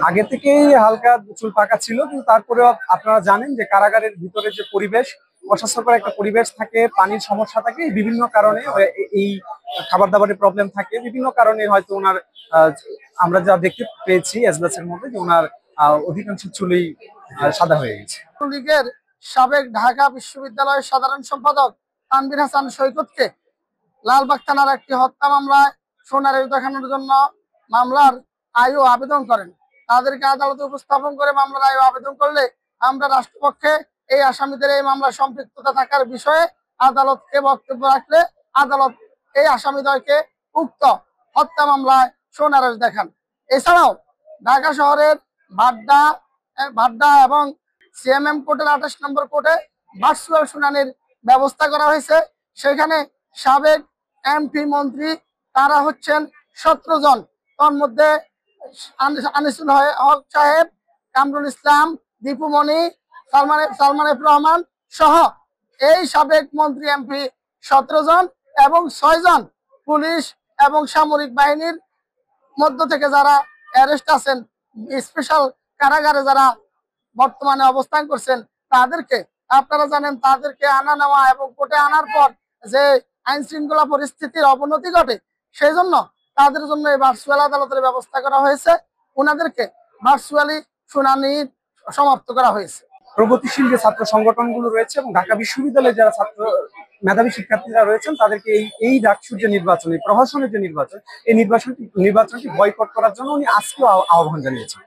আগে থেকেই হালকা চুল পাকা ছিল, কিন্তু তারপরেও আপনারা জানেন যে কারাগারের ভিতরে যে পরিবেশ, অস্বাস্থ্যকর একটা পরিবেশ থাকে, পানির সমস্যা থাকে, বিভিন্ন কারণে এই খাবার দাবারের প্রবলেম থাকে, বিভিন্ন কারণে হয়তো ওনার আমরা যা দেখতে পেয়েছি এজলাসের মধ্যে যে ওনার অধিকাংশ চুলই সাদা হয়ে গেছে। লীগের সাবেক ঢাকা বিশ্ববিদ্যালয়ের সাধারণ সম্পাদক তানভীর হাসান সৈকতকে লালবাগ থানার একটি হত্যা মামলায় শুনানি দেখানোর জন্য মামলার আয়ু আবেদন করেন। তাদেরকে আদালতে উপস্থাপন করে মামলার আয়ু আবেদন করলে আমরা রাষ্ট্রপক্ষে এই আসামিদের এই মামলায় সম্পৃক্ততা থাকার বিষয়ে আদালতকে বক্তব্য রাখলে আদালত এই আসামিদ্বয়কে উক্ত হত্যা মামলায় শুনানি দেখান। এছাড়াও ঢাকা শহরের বাড্ডা এবং সিএমএম কোর্টের 28 নম্বর কোর্টে ভার্চুয়াল শুনানির ব্যবস্থা করা হয়েছে। সেখানে সাবেক এমপি মন্ত্রী তারা হচ্ছেন 17 জন। তার মধ্যে আনিসুল হক সাহেব, কামরুল ইসলাম, দীপু মনি, সালমান এফ রহমান সহ এই সাবেক মন্ত্রী এমপি 17 জন এবং 6 জন পুলিশ এবং সামরিক বাহিনীর মধ্য থেকে যারা অ্যারেস্ট আছেন, স্পেশাল কারাগারে যারা বর্তমানে অবস্থান করছেন, তাদেরকে আপনারা জানেন তাদেরকে আনা নেওয়া এবং কোর্টে আনার পর যে আইন শৃঙ্খলা পরিস্থিতির অবনতি ঘটে, সেই জন্য তাদের জন্য এই ভার্চুয়াল আদালতের ব্যবস্থা করা হয়েছে। ওনাদেরকে ভার্চুয়ালি শুনানি সমাপ্ত করা হয়েছে। প্রগতিশীল যে ছাত্র সংগঠনগুলো রয়েছে এবং ঢাকা বিশ্ববিদ্যালয়ে যারা ছাত্র মেধাবী শিক্ষার্থীরা রয়েছেন তাদেরকে এই ডাকসুর যে নির্বাচন, এই প্রহসনের যে নির্বাচন, এই নির্বাচনটি বয়কট করার জন্য উনি আজকেও আহ্বান জানিয়েছেন।